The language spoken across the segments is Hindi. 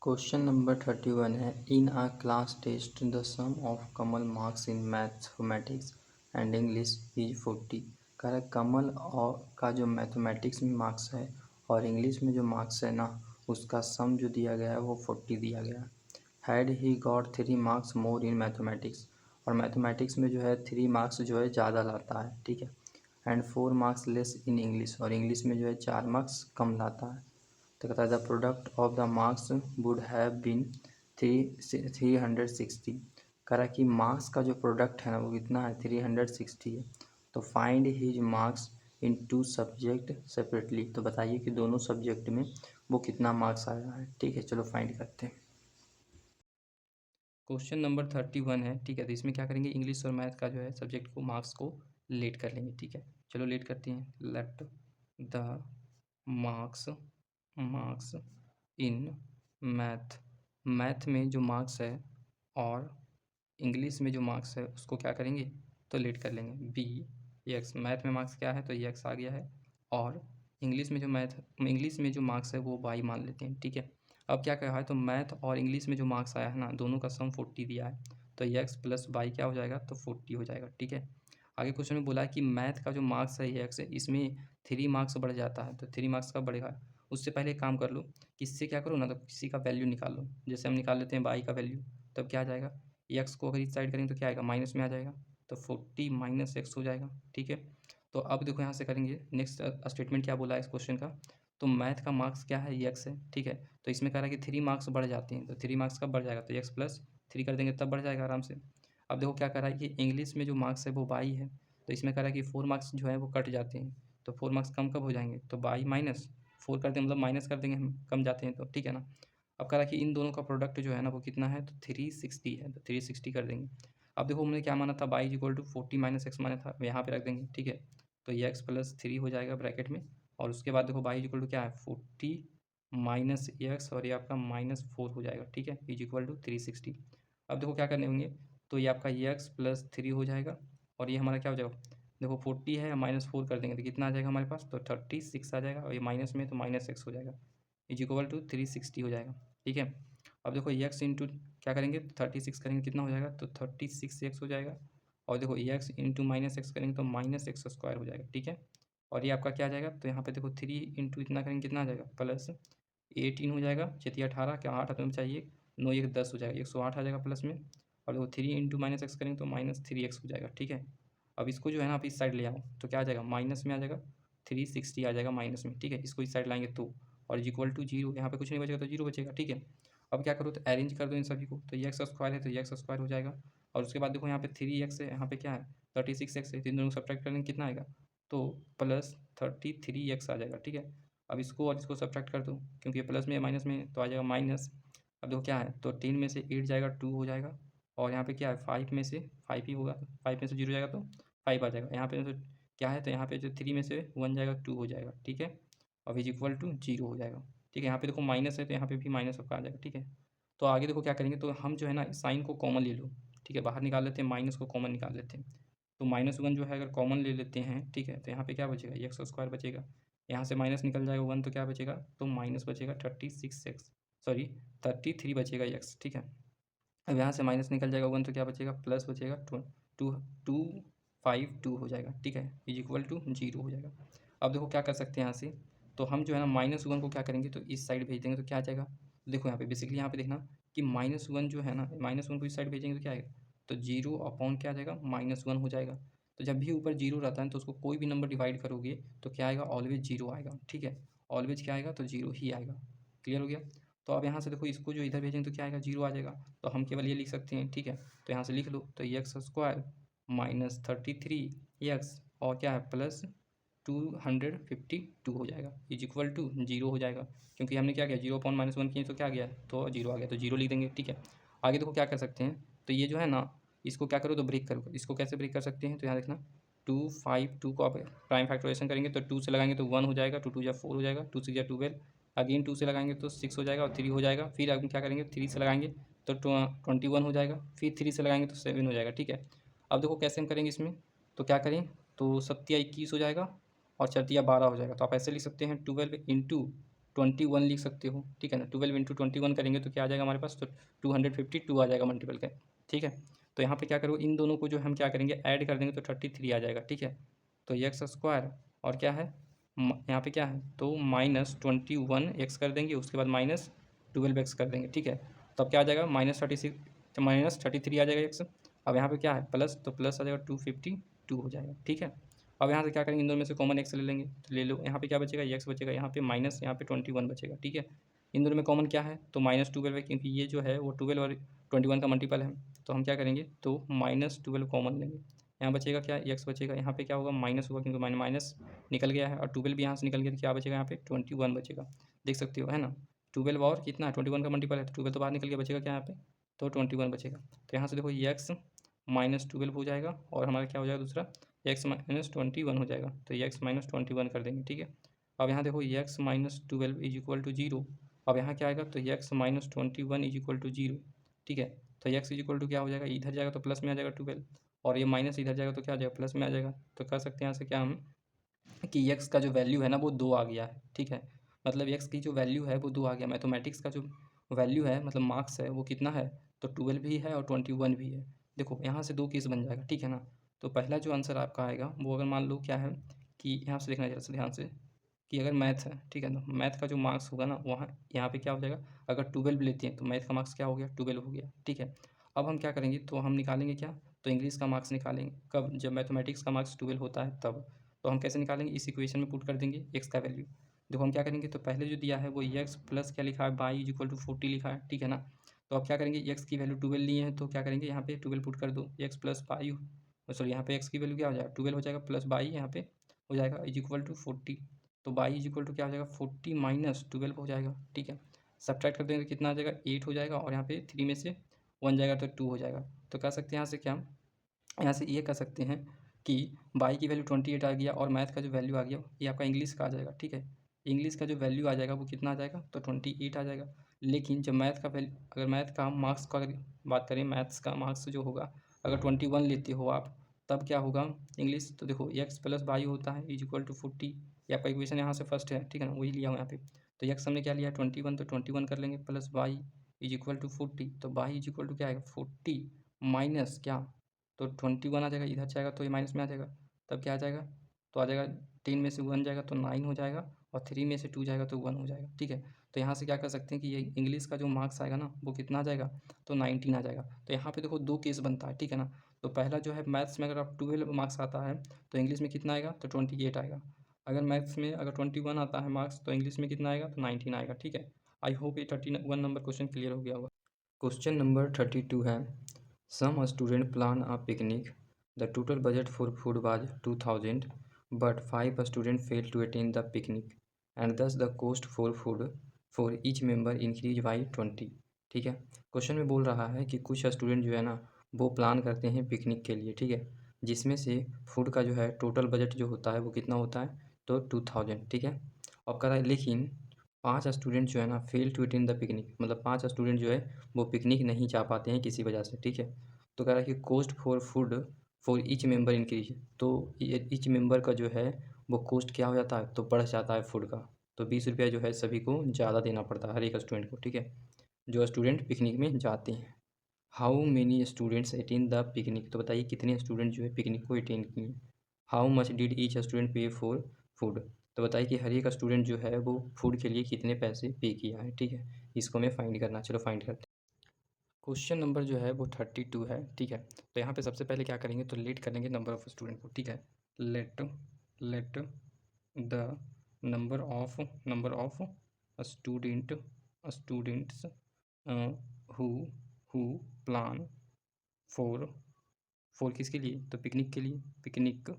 क्वेश्चन नंबर 31 है। In a class test the sum of Kamal marks in mathematics and English is 40। कह रहा है कमल और का जो मैथमेटिक्स में मार्क्स है और इंग्लिश में जो मार्क्स है ना, उसका सम जो दिया गया है वो 40 दिया गया है। Had he got 3 marks more in mathematics, और मैथमेटिक्स में जो है 3 मार्क्स जो है ज़्यादा लाता है, ठीक है। And 4 marks less in English, और इंग्लिश में जो है 4 मार्क्स कम लाता है। तो कहता है the product of the marks would have been 360। कह रहा है कि मार्क्स का जो प्रोडक्ट है ना वो कितना है, 360 है। तो find his marks in two subject separately. तो बताइए कि दोनों सब्जेक्ट में वो कितना मार्क्स आया है, ठीक है। चलो फाइंड करते हैं। क्वेश्चन नंबर 31 है, ठीक है। तो इसमें क्या करेंगे, इंग्लिश और मैथ का जो है सब्जेक्ट को मार्क्स को लेट कर लेंगे, ठीक है। चलो लेट करते हैं। Let the marks marks in math में जो मार्क्स है और इंग्लिश में जो मार्क्स है उसको क्या करेंगे, तो लेट कर लेंगे। बी एक्स, मैथ में मार्क्स क्या है तो ये एक्स आ गया है, और इंग्लिश में जो मार्क्स है वो वाई मान लेते हैं, ठीक है। अब क्या कहा है, तो मैथ और इंग्लिश में जो मार्क्स आया है ना, दोनों का सम 40 दिया है, तो ये एक्स प्लस वाई क्या हो जाएगा, तो 40 हो जाएगा, ठीक है। आगे क्वेश्चन में बोला है कि मैथ का जो मार्क्स है ये एक्स है, इसमें 3 मार्क्स बढ़ जाता है। तो 3 मार्क्स कब बढ़ेगा, उससे पहले एक काम कर लो कि इससे क्या करो ना, तो किसी का वैल्यू निकाल लो। जैसे हम निकाल लेते हैं वाई का वैल्यू, तब क्या आ जाएगा, एक्स को अगर इस साइड करेंगे तो क्या आएगा, माइनस में आ जाएगा, तो 40 माइनस एक्स हो जाएगा, ठीक है। तो अब देखो यहाँ से करेंगे नेक्स्ट स्टेटमेंट क्या बोला है इस क्वेश्चन का, तो मैथ का मार्क्स क्या है, ये एक्स है, ठीक है। तो इसमें कह रहा है कि 3 मार्क्स बढ़ जाते हैं, तो 3 मार्क्स कब बढ़ जाएगा, तो एक्स प्लस 3 कर देंगे तब बढ़ जाएगा आराम से। अब देखो क्या कह रहा है कि इंग्लिश में जो मार्क्स है वो बाई है, तो इसमें कह रहा है कि 4 मार्क्स जो है वो कट जाते हैं, तो 4 मार्क्स कम कब हो जाएंगे, तो बाई माइनस 4 कर देंगे, मतलब माइनस कर देंगे हम, कम जाते हैं तो, ठीक है ना। अब कह रहा है कि इन दोनों का प्रोडक्ट जो है ना वो कितना है, तो 360 है, तो 360 कर देंगे। अब देखो हमने क्या माना था, y is equal to 40 minus x माना था, यहाँ पे रख देंगे, ठीक है। तो ये एक्स प्लस 3 हो जाएगा ब्रैकेट में, और उसके बाद देखो बाई इज इक्वल टू क्या है, 40 माइनस एक्स, और ये आपका -4 हो जाएगा, ठीक है, इज इक्वल टू 360। अब देखो क्या करने होंगे, तो ये आपका ये एक्स प्लस 3 हो जाएगा, और ये हमारा क्या हो जाएगा, देखो 40 है, -4 कर देंगे तो कितना आ जाएगा हमारे पास, तो 36 आ जाएगा, और ये माइनस में तो माइनस एक्स हो जाएगा, इज इक्वल टू 360 हो जाएगा, ठीक है। अब देखो एक्स इंटू क्या करेंगे, 36 करेंगे कितना हो जाएगा, तो 36 एक्स हो जाएगा, और देखो एक्स इंटू माइनस एक्स करेंगे तो माइनस एक्स स्क्वायर हो जाएगा, ठीक है। और ये आपका क्या आ जाएगा, तो यहाँ पे देखो 3 इंटू इतना करेंगे कितना आ जाएगा, प्लस 18 हो जाएगा, चेती 18 क्या 8 हमें चाहिए, 9 एक 10 हो जाएगा, 108 आ जाएगा प्लस में, और देखो 3 इंटू माइनस एक्स करेंगे तो -3x हो जाएगा, ठीक है। अब इसको जो है ना आप इस साइड ले आओ तो क्या आ जाएगा, माइनस में आ जाएगा, 360 आ जाएगा माइनस में, ठीक है। इसको इस साइड लाएंगे तो, और इक्वल टू जीरो, यहाँ पे कुछ नहीं बचेगा तो जीरो बचेगा, ठीक है। अब क्या करो, तो अरेंज कर दो इन सभी को, तो ये एक्स स्क्वायर है तो ये एक्स स्क्वायर हो जाएगा, और उसके बाद देखो यहाँ पे 3x है, यहाँ पे क्या है 36x है, तो इन दोनों को सब्ट्रैक्ट करेंगे कितना आएगा, तो प्लस 33x आ जाएगा, ठीक है। अब इसको और इसको सब्ट्रैक्ट कर दो, क्योंकि ये प्लस में माइनस में तो आ जाएगा माइनस। अब देखो क्या है, तो 10 में से 8 जाएगा 2 हो जाएगा, और यहाँ पे क्या है 5 में से 5 ही होगा, 5 में से 0 जाएगा तो 5 आ जाएगा, यहाँ पे तो क्या है, तो यहाँ पे जो 3 में से 1 जाएगा 2 हो जाएगा, ठीक है। और इज इक्वल टू 0 हो जाएगा, ठीक है। यहाँ पे देखो माइनस है तो यहाँ पे भी माइनस आपका आ जाएगा, ठीक है। तो आगे देखो क्या करेंगे, तो हम जो है ना साइन को कॉमन ले लो, ठीक है, बाहर निकाल लेते हैं, माइनस को कॉमन निकाल लेते हैं। तो -1 जो है अगर कॉमन ले लेते हैं, ठीक है, तो यहाँ पे क्या बचेगा, एक्स स्क्वायर बचेगा, यहाँ से माइनस निकल जाएगा 1 तो क्या बचेगा, तो माइनस बचेगा 36x, सॉरी 33 बचेगा एक्स, ठीक है। अब यहाँ से माइनस निकल जाएगा 1 तो क्या बचेगा, प्लस बचेगा, टू टू टू 5 2 हो जाएगा, ठीक है, इज इक्वल टू 0 हो जाएगा। अब देखो क्या कर सकते हैं यहाँ से, तो हम जो है ना -1 को क्या करेंगे, तो इस साइड भेज देंगे तो क्या आ जाएगा, देखो यहाँ पे बेसिकली यहाँ पे देखना कि -1 जो है ना, -1 को इस साइड भेजेंगे तो क्या आएगा, तो 0 अपॉन क्या आ जाएगा, -1 हो जाएगा। तो जब भी ऊपर 0 रहता है तो उसको कोई भी नंबर डिवाइड करोगे तो क्या आएगा, ऑलवेज 0 आएगा, ठीक है। ऑलवेज क्या आएगा, तो 0 ही आएगा, क्लियर हो गया। तो अब यहाँ से देखो इसको जो इधर भेजेंगे तो क्या आएगा, 0 आ जाएगा, तो हम केवल ये लिख सकते हैं, ठीक है। तो यहाँ से लिख लो, तो एक्स स्क्वायर -33x और क्या है प्लस 252 हो जाएगा, इज इक्वल टू 0 हो जाएगा, क्योंकि हमने क्या किया, 0 अपॉन -1 किए तो क्या गया, तो 0 आ गया, तो 0 लिख देंगे, ठीक है। आगे देखो क्या कर सकते हैं, तो ये जो है ना इसको क्या करो, तो ब्रेक करो, इसको कैसे ब्रेक कर सकते हैं, तो यहाँ देखना 252 को आप प्राइम फैक्टराइजेशन करेंगे तो 2 से लगाएंगे तो 1 हो जाएगा, 2 2 जा 4 हो जाएगा, 2 6 जा 12, अगेन 2 से लगाएंगे तो 6 हो जाएगा और 3 हो जाएगा, फिर अब क्या करेंगे 3 से लगाएंगे तो 21 हो जाएगा, फिर 3 से लगाएंगे तो 7 हो जाएगा, ठीक है। अब देखो कैसे हम करेंगे इसमें, तो क्या करें, तो 7 या 21 हो जाएगा और 4 या 12 हो जाएगा, तो आप ऐसे लिख सकते हैं 12 इंटू 21 लिख सकते हो, ठीक है ना। 12 इंटू 21 करेंगे तो क्या आ जाएगा हमारे पास, तो 252 आ जाएगा मल्टीपल का, ठीक है। तो यहाँ पे क्या करो, इन दोनों को जो हम क्या करेंगे ऐड कर देंगे तो 33 आ जाएगा, ठीक है। तो एक्स स्क्वायर और क्या है यहाँ पे क्या है, तो -21 कर देंगे, उसके बाद -12 कर देंगे, ठीक है। तो अब क्या आ जाएगा -33 आ जाएगा एक्स। अब यहाँ पे क्या है प्लस, तो प्लस आ जाएगा 252 हो जाएगा, ठीक है। अब यहाँ से क्या करेंगे, इन दोनों में से कॉमन एक्स ले लेंगे, तो ले लो, यहाँ पे क्या बचेगा एक्स बचेगा, यहाँ पे माइनस, यहाँ पे 21 बचेगा, ठीक है। इन दोनों में कॉमन क्या है, तो -12 है, क्योंकि ये जो है वो 12 और 21 का मल्टीपल है। तो हम क्या करेंगे, तो -12 कॉमन लेंगे, यहाँ बचेगा क्या एक्स बचेगा, यहाँ पे क्या होगा माइनस होगा, क्योंकि माइनस निकल गया है, और 12 भी यहाँ से निकल गया, तो क्या बचेगा यहाँ पे 21 बचेगा, देख सकते हो, है ना। 12 और कितना है 21 का मल्टीपल है, तो 12 तो बाहर निकल गया, बचेगा क्या यहाँ पे, तो 21 बचेगा। तो यहाँ से देखो एक्स -12 हो जाएगा, और हमारा क्या हो जाएगा दूसरा x-21 हो जाएगा, तो x-21 कर देंगे, ठीक है। अब यहाँ देखो x-12 इज इक्वल टू 0। अब यहाँ क्या आएगा, तो x-21 इज इक्वल टू 0, ठीक है। तो x इज इक्वल टू क्या हो जाएगा, इधर जाएगा तो प्लस में आ जाएगा 12, और ये माइनस इधर जाएगा तो क्या आ जाएगा प्लस में आ जाएगा। तो कर सकते हैं यहाँ से क्या हम कि x का जो वैल्यू है ना वो 2 आ गया है, ठीक है। मतलब x की जो वैल्यू है वो 2 आ गया। मैथमेटिक्स का जो वैल्यू है मतलब मार्क्स है वो कितना है, तो 12 भी है और 21 भी है। देखो यहाँ से 2 केस बन जाएगा, ठीक है ना। तो पहला जो आंसर आपका आएगा वो अगर मान लो क्या है कि यहाँ से देखना जरा से ध्यान से, कि अगर मैथ है, ठीक है ना, मैथ का जो मार्क्स होगा ना वहाँ यहाँ पे क्या हो जाएगा, अगर 12 लेते हैं तो मैथ का मार्क्स क्या हो गया 12 हो गया, ठीक है। अब हम क्या करेंगे, तो हम निकालेंगे क्या, तो इंग्लिश का मार्क्स निकालेंगे कब, जब मैथमेटिक्स का मार्क्स 12 होता है तब। तो हम कैसे निकालेंगे, इस इक्वेशन में पुट कर देंगे एक्स का वैल्यू। देखो हम क्या करेंगे, तो पहले जो दिया है वो एक्स प्लस क्या लिखा है बाई इज इक्वल टू 40 लिखा है, ठीक है ना। तो अब क्या करेंगे, एक्स की वैल्यू 12 लिए हैं तो क्या करेंगे यहाँ पे 12 पुट कर दो, एक्स प्लस बाई, सॉरी यहाँ पे एक्स की वैल्यू क्या हो जाएगा 12 हो जाएगा, प्लस बाई यहाँ पे हो जाएगा इज इक्वल टू 40। तो बाई इज इक्वल टू क्या हो जाएगा 40 माइनस 12 हो जाएगा, ठीक है। सब्ट्रैक्ट कर देंगे तो कितना आ जाएगा 8 हो जाएगा, और यहाँ पे 3 में से 1 जाएगा तो 2 हो जाएगा। तो कह सकते हैं यहाँ से क्या, यहाँ से ये कह सकते हैं कि बाई की वैल्यू 28 आ गया, और मैथ का जो वैल्यू आ गया ये आपका इंग्लिश का आ जाएगा, ठीक है। इंग्लिश का जो वैल्यू आ जाएगा वो कितना आ जाएगा, तो 28 आ जाएगा। लेकिन जब मैथ का वैल्यू, अगर मैथ का मार्क्स का अगर बात करें, मैथ्स का मार्क्स जो होगा अगर 21 लेते हो आप, तब क्या होगा इंग्लिश, तो देखो एक्स प्लस बाई होता है इज इक्वल टू 40। ये आपका इक्वेशन यहाँ से फर्स्ट है, ठीक है ना, वही लिया हूँ यहाँ पे। तो एक्स हमने क्या लिया 21, तो 21 कर लेंगे, plus y is equal to 40। तो बाई इज इक्वल टू क्या आएगा 40 माइनस क्या, तो 21 आ जाएगा, इधर जाएगा तो ये माइनस में आ जाएगा, तब क्या आ जाएगा, तो आ जाएगा 10 में से 1 जाएगा तो 9 हो जाएगा, और 3 में से 2 जाएगा तो 1 हो जाएगा, ठीक है। तो यहाँ से क्या कर सकते हैं कि ये इंग्लिश का जो मार्क्स आएगा ना वो कितना आ जाएगा, तो 19 आ जाएगा। तो यहाँ पे देखो 2 केस बनता है, ठीक है ना। तो पहला जो है मैथ्स में अगर आप 12 मार्क्स आता है तो इंग्लिश में कितना आएगा, तो 28 आएगा। अगर मैथ्स में अगर 21 आता है मार्क्स तो इंग्लिश में कितना आएगा, तो 19 आएगा, ठीक है। आई होप ये 31 नंबर क्वेश्चन क्लियर हो गया होगा। क्वेश्चन नंबर 32 है, some student plan a picnic. The total budget for food was 2000, but 5 students failed to attend the picnic, and thus the cost for food for each member increased by 20। ठीक है। क्वेश्चन में बोल रहा है कि कुछ स्टूडेंट जो है ना वो प्लान करते हैं पिकनिक के लिए, ठीक है, जिसमें से फूड का जो है टोटल बजट जो होता है वो कितना होता है, तो 2000, ठीक है। अब कह रहा है लेकिन 5 स्टूडेंट जो है ना fail to attend the picnic, मतलब 5 स्टूडेंट जो है वो पिकनिक नहीं जा पाते हैं किसी वजह से, ठीक है। तो कह रहा है कि cost for food for each member increase, तो ईच मेंबर का जो है वो कॉस्ट क्या हो जाता है, तो बढ़ जाता है फूड का। तो 20 रुपया जो है सभी को ज़्यादा देना पड़ता है हर एक स्टूडेंट को, ठीक है, जो स्टूडेंट पिकनिक में जाते हैं। How many students attend the picnic, तो बताइए कितने स्टूडेंट जो है पिकनिक को अटेंड किए। How much did each student पे फॉर फूड, तो बताइए कि हर एक स्टूडेंट जो है वो फूड के लिए कितने पैसे पे किया है, ठीक है। इसको हमें फाइंड करना, चलो फाइंड करते हैं। क्वेश्चन नंबर जो है वो 32 है, ठीक है। तो यहाँ पे सबसे पहले क्या करेंगे, तो लेट करेंगे नंबर ऑफ स्टूडेंट को, ठीक है। Let let the number of student students who who plan for, for किसके लिए, तो पिकनिक के लिए, पिकनिक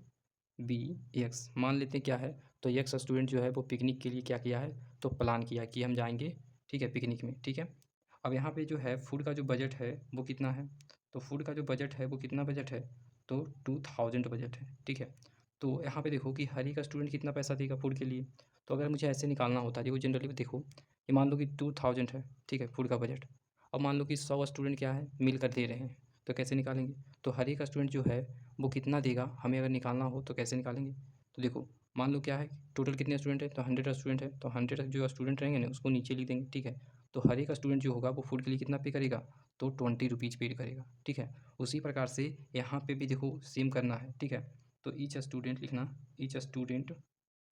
बी एक्स मान लेते हैं क्या है, तो एक्स स्टूडेंट जो है वो पिकनिक के लिए क्या किया है, तो प्लान किया कि हम जाएंगे, ठीक है, पिकनिक में, ठीक है। अब यहाँ पे जो है फूड का जो बजट है वो कितना है, तो फूड का जो बजट है वो कितना बजट है, तो 2000 बजट है, ठीक है। तो यहाँ पे देखो कि हर एक स्टूडेंट कितना पैसा देगा फूड के लिए। तो अगर मुझे ऐसे निकालना होता है, देखो जनरली देखो ये मान लो कि 2000 है, ठीक है, फूड का बजट। अब मान लो कि 100 स्टूडेंट क्या है मिल कर दे रहे हैं, तो कैसे निकालेंगे, तो हर एक स्टूडेंट जो है वो कितना देगा हमें अगर निकालना हो तो कैसे निकालेंगे। तो देखो मान लो क्या है, टोटल कितने स्टूडेंट है, तो 100 स्टूडेंट है, तो 100 जो स्टूडेंट रहेंगे ना उसको नीचे लिख देंगे, ठीक है। तो हर एक स्टूडेंट जो होगा वो फूड के लिए कितना पे करेगा, तो 20 रुपीज़ पे करेगा, ठीक है। उसी प्रकार से यहाँ पे भी देखो सेम करना है, ठीक है। तो ईच स्टूडेंट लिखना, each student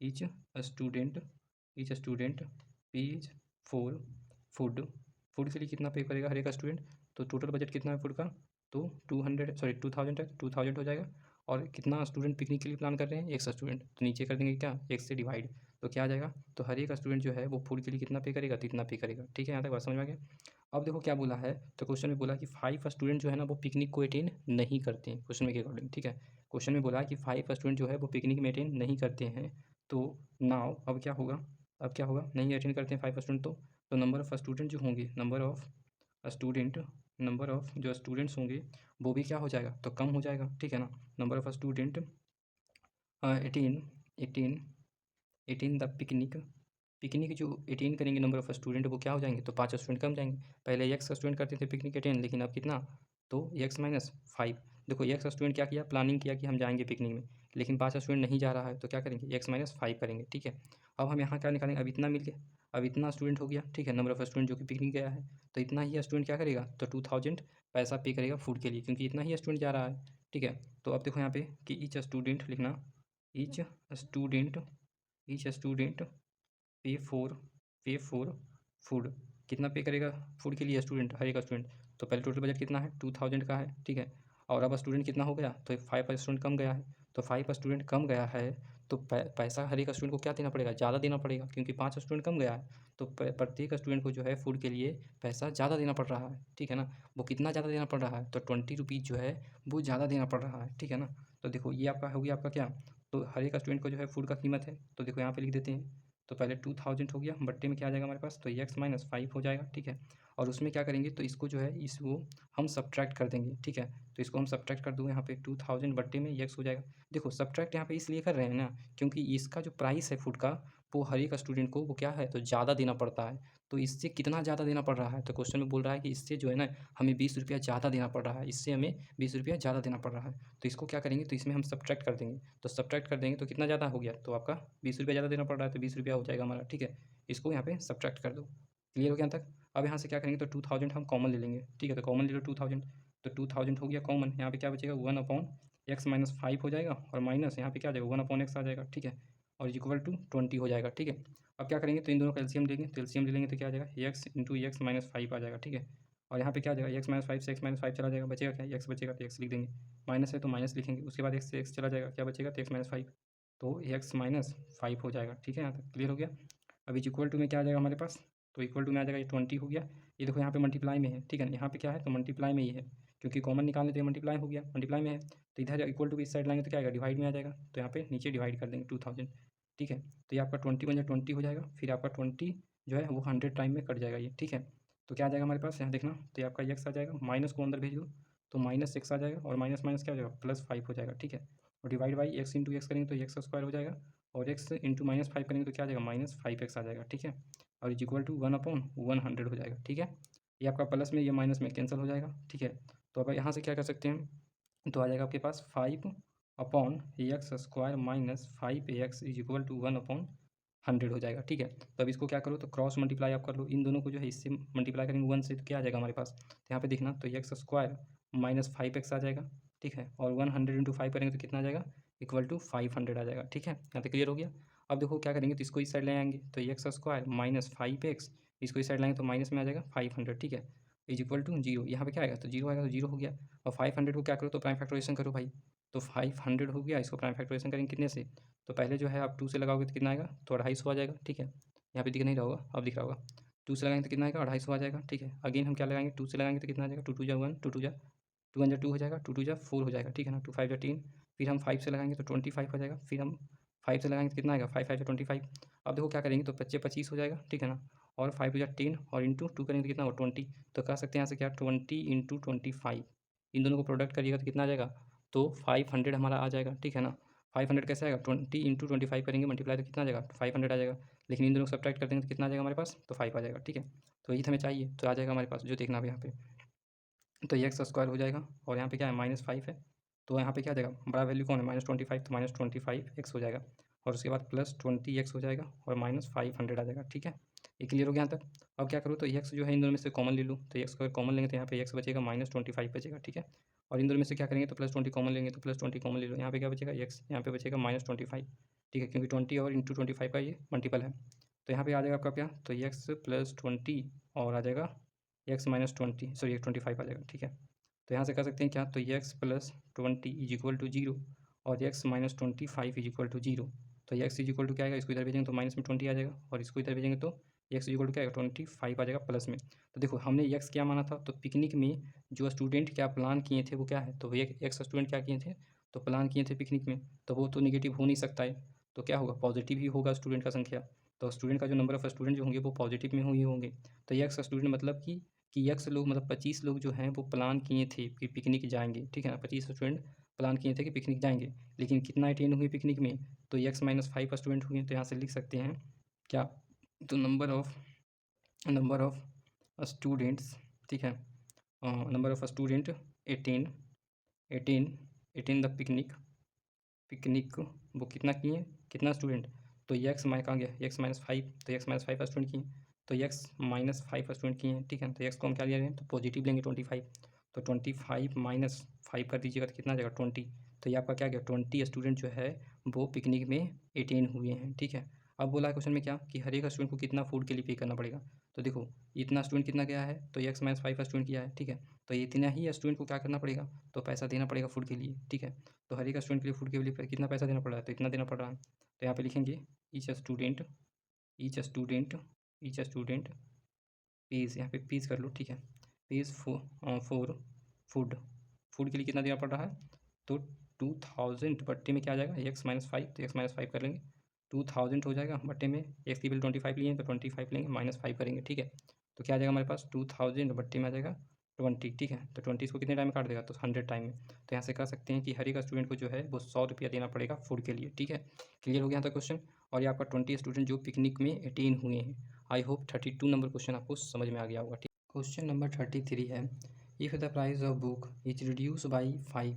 each student each student page for food, food के लिए कितना पे करेगा हर एक स्टूडेंट। तो टोटल बजट कितना है फूड का, तो 2000 है, 2000 हो जाएगा। और कितना स्टूडेंट पिकनिक के लिए प्लान कर रहे हैं, 100 स्टूडेंट, तो नीचे कर देंगे क्या, 1 से डिवाइड, तो क्या आ जाएगा, तो हर एक स्टूडेंट जो है वो फूड के लिए कितना पे करेगा, तो इतना पे करेगा, ठीक है। यहाँ तक बात समझ में आ गया। अब देखो क्या बोला है, तो क्वेश्चन में बोला कि 5 स्टूडेंट जो है ना वो पिकनिक को अटेंड नहीं करते हैं, क्वेश्चन में के अकॉर्डिंग, ठीक है। क्वेश्चन में बोला कि 5 स्टूडेंट जो है वो पिकनिक में अटेंड नहीं करते हैं, तो नाउ अब क्या होगा, अब क्या होगा, नहीं अटेंड करते हैं 5 स्टूडेंट, तो नंबर ऑफ स्टूडेंट जो होंगे, स्टूडेंट नंबर ऑफ जो स्टूडेंट्स होंगे वो भी क्या हो जाएगा, तो कम हो जाएगा, ठीक है ना। Number of student 18 18 18 the picnic, picnic जो अटेंड करेंगे नंबर ऑफ स्टूडेंट वो क्या हो जाएंगे, तो 5 स्टूडेंट कम जाएंगे। पहले एक्स स्टूडेंट करते थे पिकनिक अटेंड, लेकिन अब कितना, तो एक्स माइनस 5। देखो एक्स स्टूडेंट क्या किया, प्लानिंग किया कि हम जाएंगे पिकनिक में, लेकिन 5 स्टूडेंट नहीं जा रहा है, तो क्या करेंगे, एक्स माइनस 5 करेंगे, ठीक है। अब हम यहाँ क्या निकालेंगे, अब इतना मिल गया, अब इतना स्टूडेंट हो गया, ठीक है, नंबर ऑफ स्टूडेंट जो कि पिकनिक गया है, तो इतना ही स्टूडेंट क्या करेगा, तो 2000 पैसा पे करेगा फूड के लिए, क्योंकि इतना ही स्टूडेंट जा रहा है, ठीक है। तो अब देखो यहाँ पे कि ईच स्टूडेंट लिखना, ईच स्टूडेंट ईच स्टूडेंट पे फोर पे फोर फूड, कितना पे करेगा फूड के लिए स्टूडेंट, हर एक स्टूडेंट। तो पहले टोटल बजट कितना है, 2000 का है, ठीक है। और अब स्टूडेंट कितना हो गया, तो 5 स्टूडेंट कम गया है, तो 5 स्टूडेंट कम गया है, तो पैसा हर एक स्टूडेंट को क्या देना पड़ेगा, ज़्यादा देना पड़ेगा, क्योंकि 5 स्टूडेंट कम गया है, तो प्रत्येक स्टूडेंट को जो है फूड के लिए पैसा ज़्यादा देना पड़ रहा है, ठीक है ना। वो कितना ज़्यादा देना पड़ रहा है, तो 20 रुपीज़ जो है वो ज़्यादा देना पड़ रहा है, ठीक है ना। तो देखो ये आपका हो गया, आपका क्या, तो हर एक स्टूडेंट को जो है फूड का कीमत है, तो देखो यहाँ पे लिख देते हैं। तो पहले 2000 हो गया, बट्टे में क्या आ जाएगा हमारे पास, तो एक्स माइनस 5 हो जाएगा, ठीक है। और उसमें क्या करेंगे, तो इसको जो है इसको हम सब्ट्रैक्ट कर देंगे, ठीक है। तो इसको हम सब्ट्रैक्ट कर दूँगा, यहाँ पे 2000 बट्टे में एक्स हो जाएगा। देखो सब्ट्रैक्ट यहाँ पे इसलिए कर रहे हैं ना, क्योंकि इसका जो प्राइस है फूड का, वो हर एक स्टूडेंट को वो क्या है, तो ज़्यादा देना पड़ता है। तो इससे कितना ज़्यादा देना पड़ रहा है, तो क्वेश्चन में बोल रहा है कि इससे जो है ना हमें 20 रुपया ज़्यादा देना पड़ रहा है, इससे हमें 20 रुपया ज़्यादा देना पड़ रहा है। तो इसको क्या करेंगे, तो इसमें हम सब्ट्रैक्ट कर देंगे, तो सब्ट्रैक्ट कर देंगे तो कितना ज़्यादा हो गया, तो आपका 20 रुपया ज़्यादा देना पड़ रहा है, तो 20 रुपया हो जाएगा हमारा, ठीक है। इसको यहाँ पे सब्ट्रैक्ट कर दो, क्लियर हो गया यहाँ तक। अब यहाँ से क्या करेंगे, तो 2000 हम कॉमन ले लेंगे, ठीक है। तो कॉमन ले लो 2000, तो 2000 हो गया कॉमन, यहाँ पे क्या बचेगा, 1/x-5 हो जाएगा, और माइनस यहाँ पे क्या आ जाएगा, 1/x आ जाएगा, ठीक है। और इक्वल टू 20 हो जाएगा, ठीक है। अब क्या करेंगे, तो इन दोनों का एलसीएम लेंगे, तो एलसीएम ले लेंगे तो क्या आ जाएगा, एक्स इंटू एक्स माइनस 5 आ जाएगा, ठीक है। और यहाँ पे क्या आ जाएगा, एक्स माइनस 5 से एक्स माइनस 5 चला जाएगा, बचेगा क्या, एक्स बचेगा, तो एक्स लिख देंगे। माइनस है तो माइनस लिखेंगे, उसके बाद एक्स से एक्स चला जाएगा, क्या बचेगा, तो एक्स माइनस 5, तो एक्स माइनस 5 हो जाएगा, ठीक है। यहाँ तक क्लियर हो गया। अब इक्वल टू में क्या आ जाएगा हमारे पास, तो इक्वल टू में आ जाएगा ये 20 हो गया। ये देखो यहाँ पे मल्टीप्लाई में है, ठीक है, यहाँ पे क्या है, तो मल्टीप्लाई में ही है, क्योंकि कॉमन निकालने तो मल्टीप्लाई हो गया, मल्टीप्लाई में है। तो इधर इक्वल टू की इस साइड लाएंगे तो क्या आएगा, डिवाइड में आ जाएगा, तो यहाँ पे नीचे डिवाइड कर देंगे 2000, ठीक है। तो ये आपका 20 हो जाएगा, फिर आपका 20 जो है वो 100 टाइम में कट जाएगा ये, ठीक है। तो क्या आ जाएगा हमारे पास, यहाँ देखना, तो ये आपका एक्स आ जाएगा, माइनस को अंदर भेज दो, तो माइनस एक्स आ जाएगा, और माइनस माइनस क्या हो जाएगा, +5 हो जाएगा, ठीक है। और divide by x into x करेंगे तो एक्स स्क्वायर हो जाएगा, और एक्स इंटू -5 करेंगे तो क्या आ जाएगा, -5x आ जाएगा, ठीक है। और इज इक्वल टू 1/100 हो जाएगा, ठीक है। ये आपका प्लस में, ये माइनस में कैंसिल हो जाएगा, ठीक है। तो अब यहाँ से क्या कर सकते हैं, तो आ जाएगा आपके पास 5/x² minus 5ax is equal to 1/100 हो जाएगा, ठीक है। तो अब इसको क्या करो, तो क्रॉस मल्टीप्लाई आप कर लो, इन दोनों को जो है इससे मल्टीप्लाई करेंगे 1 से, तो क्या आ जाएगा हमारे पास, तो यहाँ पे देखना, तो x² माइनस 5x आ जाएगा, ठीक है। और 100 इंटू 5 करेंगे तो कितना आ जाएगा, इक्वल टू 500 आ जाएगा, ठीक है। यहाँ तक क्लियर हो गया। अब देखो क्या करेंगे, तो इसको इस साइड ले आएंगे, तो x² माइनस 5x, इसको इस साइड लाएंगे तो माइनस में आ जाएगा 500, ठीक है। इज इक्वल टू 0, यहाँ पे क्या आएगा, तो 0 आएगा, तो 0 हो गया। और 500 को क्या करो, तो प्राइम फैक्टराइजेशन करो भाई, तो 500 हो गया, इसको प्राइम फैक्टराइजेशन करेंगे कितने से, तो पहले जो है आप 2 से लगाओगे तो कितना आएगा, तो 250 आ जाएगा, ठीक है। यहाँ पे दिख नहीं रहा होगा, अब दिख रहा होगा, 2 से लगाएंगे तो कितना आएगा, 250 आ जाएगा, ठीक है। अगेन हम क्या लगाएंगे, 2 से लगाएंगे तो कितना आ जाएगा, 2 2 जा 1, 2 2 जा 2 1 जा 2 हो जाएगा, 2 2 जा 4 हो जाएगा, ठीक है ना। 2 5 जा 10, फिर हम 5 से लगाएंगे तो 25 हो जाएगा, फिर हम 5 से लगाएंगे तो कितना आएगा, 5 5 जा 25। अब देखो क्या करेंगे, तो 25 25 हो जाएगा, ठीक है ना। और 5 जा 10, और इंटू 2 करेंगे तो कितना हो 20, तो कह सकते हैं यहाँ से क्या, 20 इंटू 25, इन दोनों को प्रोडक्ट करिएगा तो कितना आ जाएगा, तो 500 हमारा आ जाएगा, ठीक है ना। 500 कैसे आएगा, 20 इंटू 25 करेंगे मल्टीप्लाई तो कितना आ जाएगा, 500 आ जाएगा। लेकिन इन दोनों को सब्ट्रैक्ट कर देंगे तो कितना आ जाएगा हमारे पास, तो 5 आ जाएगा, ठीक है। तो यही हमें चाहिए, तो आ जाएगा हमारे पास, जो देखना अब यहाँ पे, तो ये x² हो जाएगा, और यहाँ पे क्या है, -5 है, तो यहाँ पे क्या आ जाएगा, बड़ा वैल्यू कौन है, -25, तो -25x हो जाएगा। और उसके बाद प्लस 20x हो जाएगा और माइनस 500 आ जाएगा। ठीक है, ये क्लियर हो गया यहाँ तक। अब क्या करूँ, तो x जो है इन दोनों में से कॉमन ले लूँ, तो x को अगर कॉमन लेंगे तो यहाँ पे x बचेगा -25 बचेगा। ठीक है, और इन दोनों में से क्या करेंगे, तो +20 कॉमन लेंगे, तो +20 कॉमन ले लो, यहाँ पे क्या बचेगा x, यहाँ पे बचेगा -25। ठीक है, क्योंकि 20 और इंटू 25 का ये मल्टीपल है, तो यहाँ पे आ जाएगा आपका क्या, तो x + 20 और आ जाएगा x - 20, सॉरी 25 आ जाएगा। ठीक है, तो यहाँ से कर सकते हैं क्या, तो x + 20 = 0 और x - 25 = 0। तो x = क्या आएगा, इसको इधर भेजेंगे तो माइनस में 20 आ जाएगा, और इसको इधर भेजेंगे तो x = क्या आएगा, 25 आ जाएगा प्लस में। तो देखो हमने x क्या माना था, तो पिकनिक में जो स्टूडेंट क्या प्लान किए थे वो क्या है, तो एक एक्स स्टूडेंट क्या किए थे, तो प्लान किए थे पिकनिक में, तो वो तो निगेटिव हो नहीं सकता है, तो क्या होगा, पॉजिटिव ही होगा स्टूडेंट का संख्या। तो स्टूडेंट का जो नंबर ऑफ स्टूडेंट जो होंगे वो पॉजिटिव में ही होंगे। तो एक्स स्टूडेंट मतलब कि एक्स लोग मतलब 25 लोग जो हैं वो प्लान किए थे कि पिकनिक जाएंगे। ठीक है ना, 25 स्टूडेंट प्लान किए थे कि पिकनिक जाएंगे, लेकिन कितना अटेंड हुए पिकनिक में, तो x - 5 स्टूडेंट हुए। तो यहाँ से लिख सकते हैं क्या, तो नंबर ऑफ स्टूडेंट्स, ठीक है, number of student 18 the picnic वो कितना किए, कितना स्टूडेंट, तो x माइ कहाँ गया, x - 5, तो x - 5 स्टूडेंट किए, तो x - 5 स्टूडेंट किए हैं। ठीक है, तो x को हम क्या ले रहे हैं, तो पॉजिटिव लेंगे 25, तो 25 - 5 कर दीजिएगा तो कितना आ जाएगा 20। तो ये आपका क्या गया, 20 स्टूडेंट जो है वो पिकनिक में अटेंड हुए हैं। ठीक है, अब बोला है क्वेश्चन में क्या, कि हर एक स्टूडेंट को कितना फूड के लिए पे करना पड़ेगा। तो देखो इतना स्टूडेंट कितना गया है, तो x - 5 स्टूडेंट किया है। ठीक है, तो इतना ही स्टूडेंट को क्या करना पड़ेगा, तो पैसा देना पड़ेगा फूड के लिए। ठीक है, तो हर एक स्टूडेंट के लिए फूड के लिए कितना पैसा देना पड़ रहा है, तो इतना देना पड़ रहा है। तो यहाँ पे लिखेंगे ईच स्टूडेंट पीस, यहाँ पे पीस कर लो। ठीक है, पीस फॉर फूड के लिए कितना देना पड़ रहा है, तो 2000 बट्टे में क्या आ जाएगा, x - 5, तो x - 5 कर लेंगे, 2000 हो जाएगा बट्टे में x की वैल्यू 25 लिए तो 25 लेंगे -5 करेंगे। ठीक है, तो क्या आ जाएगा हमारे पास 2000 बट्टे में आ जाएगा 20। ठीक है, तो 20 इसको कितने टाइम में काट देगा, तो 100 टाइम में। तो यहाँ से कह सकते हैं कि हर एक स्टूडेंट को जो है वो 100 रुपया देना पड़ेगा फूड के लिए। ठीक है, क्लियर हो गया था क्वेश्चन। और ये आपका 20 स्टूडेंट जो पिकनिक में अटेंड हुए हैं। आई होप 32 नंबर क्वेश्चन आपको समझ में आ गया होगा। ठीक, क्वेश्चन नंबर 33 है, if the price of book is reduce by 5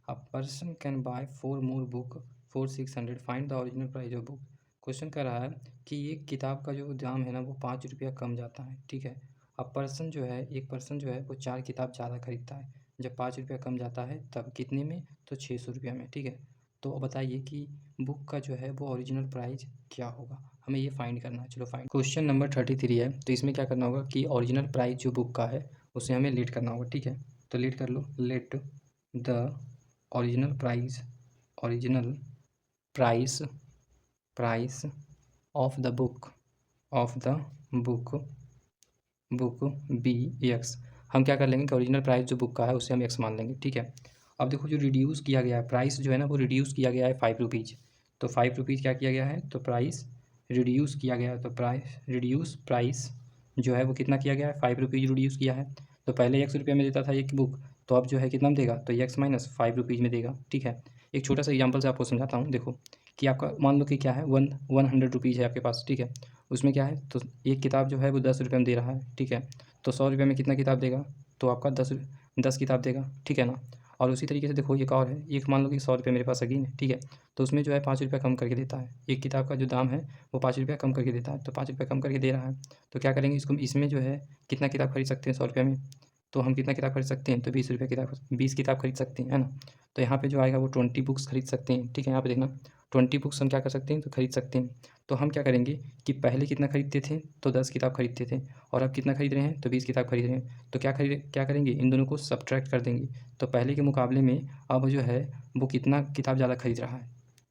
a person can buy 4 more book for 600, find the original price of book. Question कर रहा है कि एक किताब का जो दाम है ना वो 5 रुपया कम जाता है। ठीक है, अब पर्सन जो है, एक पर्सन जो है वो 4 किताब ज़्यादा खरीदता है, जब 5 रुपया कम जाता है तब कितने में, तो 600 रुपया में। ठीक है, तो बताइए कि बुक का जो है वो ओरिजिनल प्राइस क्या होगा, हमें ये फाइंड करना है। चलो फाइंड, क्वेश्चन नंबर 33 है, तो इसमें क्या करना होगा कि ओरिजिनल प्राइस जो बुक का है उसे हमें लेट करना होगा। ठीक है, तो लेट कर लो, let the original price of the book be X. हम क्या कर लेंगे कि ओरिजिनल प्राइस जो बुक का है उसे हम एक्स मान लेंगे। ठीक है, अब देखो जो रिड्यूस किया गया है प्राइस जो है ना वो रिड्यूस किया गया है 5 रुपीज़, तो 5 रुपीज़ क्या किया गया है, तो प्राइस रिड्यूस किया गया है, तो प्राइस जो है वो कितना किया गया है, 5 रुपीज़ रिड्यूस किया है। तो पहले ₹100 में देता था एक बुक, तो अब जो है कितना में देगा, तो x - 5 रुपीज़ में देगा। ठीक है, एक छोटा सा एग्जांपल से आपको समझाता हूँ। देखो कि आपका मान लो कि क्या है 100 रुपीज़ है आपके पास। ठीक है, उसमें क्या है, तो एक किताब जो है वो 10 रुपये में दे रहा है। ठीक है, तो 100 रुपये में कितना किताब देगा, तो आपका 10 किताब देगा। ठीक है ना, और उसी तरीके से देखो एक और है, एक मान लो कि 100 रुपये मेरे पास अगेन है। ठीक है, तो उसमें जो है 5 रुपया कम करके देता है, एक किताब का जो दाम है वो 5 रुपया कम करके देता है, तो 5 रुपया कम करके दे रहा है। तो क्या करेंगे इसको, इसमें जो है कितना किताब खरीद सकते हैं 100 रुपये में, तो हम कितना किताब खरीद सकते हैं, तो 20 रुपये किताब 20 किताब खरीद सकते हैं, है ना। तो यहाँ पे जो आएगा वो 20 बुक्स खरीद सकते हैं। ठीक है, यहाँ पे देखना 20 बुक्स हम क्या कर सकते हैं, तो खरीद सकते हैं। तो हम क्या करेंगे कि पहले कितना खरीदते थे, तो 10 किताब खरीदते थे, और अब कितना खरीद रहे हैं, तो 20 किताब खरीद रहे हैं। तो क्या करेंगे, इन दोनों को सब्ट्रैक्ट कर देंगे। तो पहले के मुकाबले में अब जो है वो कितना किताब ज़्यादा खरीद रहा है,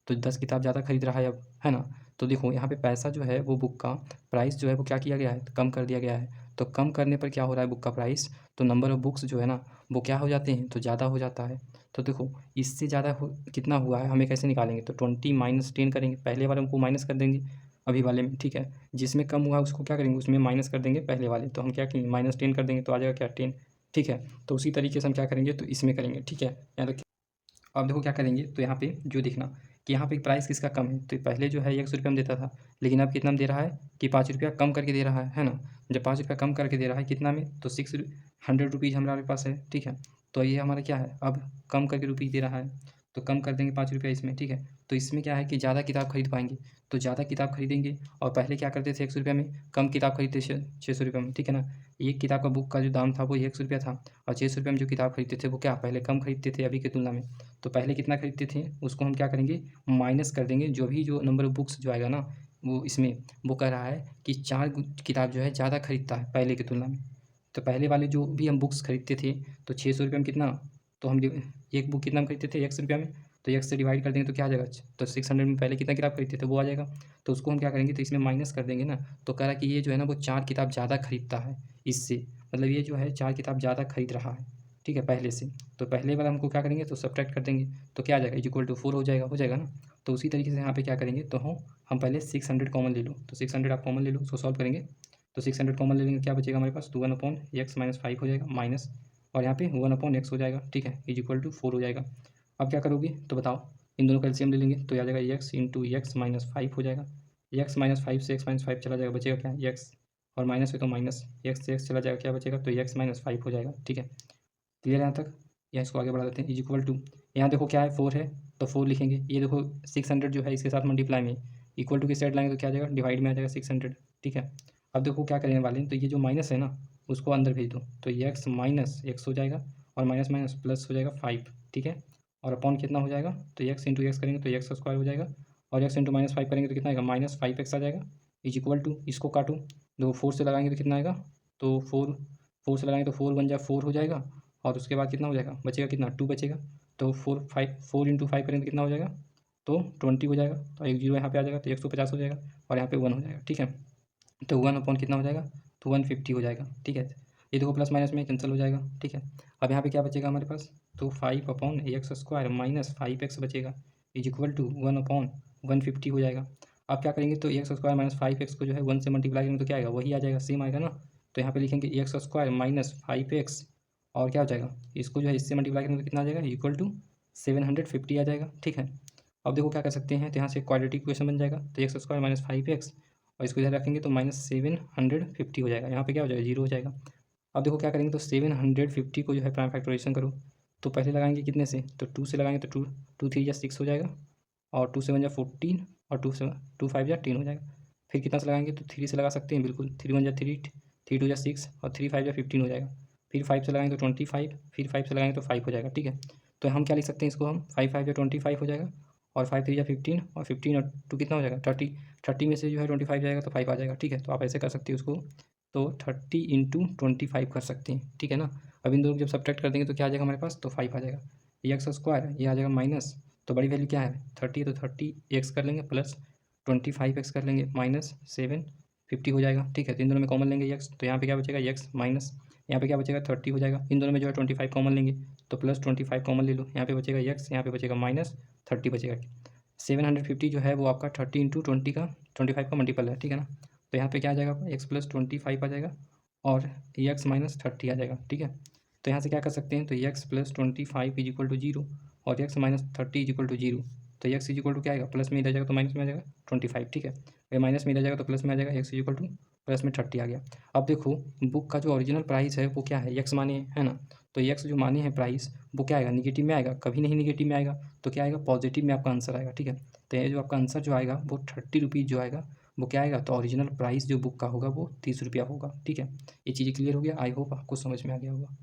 तो 10 किताब ज़्यादा खरीद रहा है अब, है ना। तो देखो यहाँ पे पैसा जो है वो बुक का प्राइस जो है वो क्या किया गया है, कम कर दिया गया है। तो कम करने पर क्या हो रहा है बुक का प्राइस, तो नंबर ऑफ़ बुक्स जो है ना वो क्या हो जाते हैं, तो ज़्यादा हो जाता है। तो देखो इससे ज़्यादा कितना हुआ है हमें कैसे निकालेंगे, तो 20 - 10 करेंगे, पहले वाले को माइनस कर देंगे अभी वाले में। ठीक है, जिसमें कम हुआ उसको क्या करेंगे, उसमें माइनस कर देंगे पहले वाले, तो हम क्या करेंगे -10 कर देंगे, तो आ जाएगा क्या 10। ठीक है, तो उसी तरीके से हम क्या करेंगे, तो इसमें करेंगे। ठीक है, याद रखिए। अब देखो क्या करेंगे, तो यहाँ पे जो देखना कि यहाँ पे प्राइस किसका कम है, तो पहले जो है 100 रुपये में देता था, लेकिन अब कितना में दे रहा है कि 5 रुपया कम करके दे रहा है ना। जब 5 रुपया कम करके दे रहा है कितना में, तो 600 रुपीज़ हमारे पास है। ठीक है, तो ये हमारा क्या है, अब कम करके रुपीज़ दे रहा है। तो कम कर देंगे 5 रुपया इसमें, ठीक है। तो इसमें क्या है कि ज़्यादा किताब खरीद पाएंगे, तो ज़्यादा किताब खरीदेंगे। और पहले क्या करते थे 100 रुपये में, कम किताब खरीदते 600 रुपये में, ठीक है ना। एक किताब का बुक का जो दाम था वो 100 रुपया था, और 600 रुपये में जो किताब खरीदते थे वो क्या पहले कम खरीदते थे अभी की तुलना में। तो पहले कितना खरीदते थे उसको हम क्या करेंगे, माइनस कर देंगे। जो भी जो नंबर ऑफ बुक्स जो आएगा ना वो इसमें, वो कह रहा है कि 4 किताब जो है ज़्यादा खरीदता है पहले की तुलना में। तो पहले वाले जो भी हम बुक्स खरीदते थे तो 600 रुपये में कितना, तो हम एक बुक कितना में खरीदते थे 100 रुपया में, तो 1 से डिवाइड कर देंगे तो क्या आ जाएगा, तो 600 में पहले कितना किताब खरीदते थे वो आ जाएगा। तो उसको हम क्या करेंगे, तो इसमें माइनस कर देंगे ना। तो कह रहा है कि ये जो है ना वो 4 किताब ज़्यादा खरीदता है इससे, मतलब ये जो है 4 किताब ज़्यादा खरीद रहा है, ठीक है, पहले से। तो पहले वाला हमको क्या करेंगे, तो सब्ट्रैक्ट कर देंगे, तो क्या आ जाएगा, इज इक्वल टू 4 हो जाएगा ना। तो उसी तरीके से यहाँ पे क्या करेंगे, तो हम पहले 600 कॉमन ले लो, तो 600 आप कॉमन ले लो, उसको सॉल्व करेंगे। तो 600 कॉमन ले लेंगे, क्या बचेगा हमारे पास, तो 1/x-5 हो जाएगा माइनस, और यहाँ पे 1/x हो जाएगा, ठीक है, इज इक्वल टू 4 हो जाएगा। अब क्या करोगे, तो बताओ, इन दोनों का एलसीएम ले लेंगे, तो आ जाएगा x इंटू x-5 हो जाएगा। x-5 से x-5 चला जाएगा, बचेगा क्या, x, और माइनस है तो माइनस, x से x चला जाएगा, क्या बचेगा, तो x-5 हो जाएगा, ठीक है। क्लियर है यहाँ तक, या इसको आगे बढ़ा देते हैं, इज इक्वल टू, यहाँ देखो क्या है 4 है, तो 4 लिखेंगे। ये देखो 600 जो है इसके साथ मल्टीप्लाई में, इक्वल टू की साइड लाएंगे तो क्या आ जाएगा, डिवाइड में आ जाएगा 600, ठीक है। अब देखो क्या करने वाले हैं, तो ये जो माइनस है ना उसको अंदर भेज दो, तो x माइनस x हो जाएगा, और माइनस माइनस प्लस हो जाएगा 5, ठीक है। और अपॉन कितना हो जाएगा, तो x इंटू एक्स करेंगे तो x का स्क्वायर हो जाएगा, और x इंटू -5 करेंगे तो कितना आएगा, -5x आ जाएगा, इज इक्वल टू, इसको काटो, देखो 4 से लगाएंगे तो कितना आएगा, तो 4 से लगाएंगे तो 4 बन जाए 4 हो जाएगा, और उसके बाद कितना हो जाएगा, बचेगा कितना, 2 बचेगा। तो 4 इंटू 5 करेंगे तो कितना हो जाएगा, तो 20 हो जाएगा, तो एक जीरो यहाँ पे आ जाएगा, तो 150 हो जाएगा, और यहाँ पे 1 हो जाएगा, ठीक है। तो 1/, कितना हो जाएगा, तो 150 हो जाएगा, ठीक है। ये देखो प्लस माइनस में कैंसिल हो जाएगा, ठीक है। अब यहाँ पे क्या बचेगा हमारे पास, तो 5/x² माइनस 5x बचेगा, इज इक्वल टू 1/150 हो जाएगा। अब क्या करेंगे, तो x² माइनस 5x को जो है 1 से मल्टीप्लाई करेंगे तो क्या आएगा, वही आ जाएगा, सेम आएगा ना। तो यहाँ पे लिखेंगे x² माइनस 5x, और क्या हो जाएगा, इसको जो है इससे मल्टीप्लाई करेंगे तो कितना आ जाएगा, इक्वल टू 750 आ जाएगा, ठीक है। अब देखो क्या कर सकते हैं, तो यहाँ से क्वाड्रेटिक इक्वेशन बन जाएगा, तो x² माइनस 5x, और इसको इधर रखेंगे तो -750 हो जाएगा, यहाँ पे क्या हो जाएगा, 0 हो जाएगा। अब देखो क्या करेंगे, तो 750 को जो है प्राइम फैक्टराइजेशन करो, तो पहले लगाएंगे कितने से, तो 2 से लगाएंगे, तो 2 3 या 6 हो जाएगा, और 2 7 या 14, और 2 5 या 10 हो जाएगा। फिर कितना से लगाएंगे, तो 3 से लगा सकते हैं बिल्कुल, 3 1 या 3, 3 2 या 6, और 3 5 या 15 हो जाएगा। फिर 5 से लगाएंगे तो 25, फिर 5 से लगाएंगे तो 5 हो जाएगा, ठीक है। तो हम क्या लिख सकते हैं इसको, हम 5 5 या 25 हो जाएगा, और 5 3 या 15, और 15 और 2 कितना हो जाएगा, 30 में से जो है 25 जाएगा तो 5 आ जाएगा, ठीक है। तो आप ऐसे कर सकते हो उसको, तो 30 इंटू 25 कर सकते हैं, ठीक है ना। अब इन दोनों को जब सब्ट्रैक्ट कर देंगे तो क्या आ जाएगा हमारे पास, तो 5 आ जाएगा। x² ये आ जाएगा माइनस, तो बड़ी वैल्यू क्या है 30, तो 30x कर लेंगे, प्लस 25x कर लेंगे, माइनस 750 हो जाएगा, ठीक है। तो इन दोनों में कॉमन लेंगे x, तो यहाँ पे क्या बचेगा, x माइनस, यहाँ पे क्या बचेगा 30 हो जाएगा। इन दोनों में जो है 25 कॉमन लेंगे, तो प्लस 25 कॉमन ले लो, यहाँ पे बचेगा x, यहाँ पे बचेगा -30 बचेगा। 750 जो है वो आपका 30 इंटू 25 का मल्टीपल है, ठीक है ना। तो यहाँ पे क्या आ जाएगा, x प्लस 25 आ जाएगा, और x माइनस 30 आ जाएगा, ठीक है। तो यहाँ से क्या कर सकते हैं, तो x plus 25 is equal to 0, और x minus 30 is equal to 0। तो x इज इक्वल टू क्या आएगा, प्लस में इधर जाएगा तो माइनस में आ जाएगा 25, ठीक है। ये माइनस में इधर जाएगा तो प्लस में आ जाएगा, x is equal two plus में 30 आ गया। अब देखो बुक का जो ओरिजिनल प्राइस है वो क्या है, x माने है ना, तो x जो माने हैं प्राइस वो क्या आएगा, निगेटिव में आएगा, कभी नहीं निगेटिव में आएगा, तो क्या आएगा, पॉजिटिव में आपका आंसर आएगा, ठीक है। तो ये जो आपका आंसर जो आएगा वो 30 रुपीज़ जो आएगा वो क्या आएगा, तो ओरिजिनल प्राइस जो बुक का होगा वो 30 रुपया होगा, ठीक है। ये चीज़ें क्लियर हो गया, आई होप आपको समझ में आ गया होगा।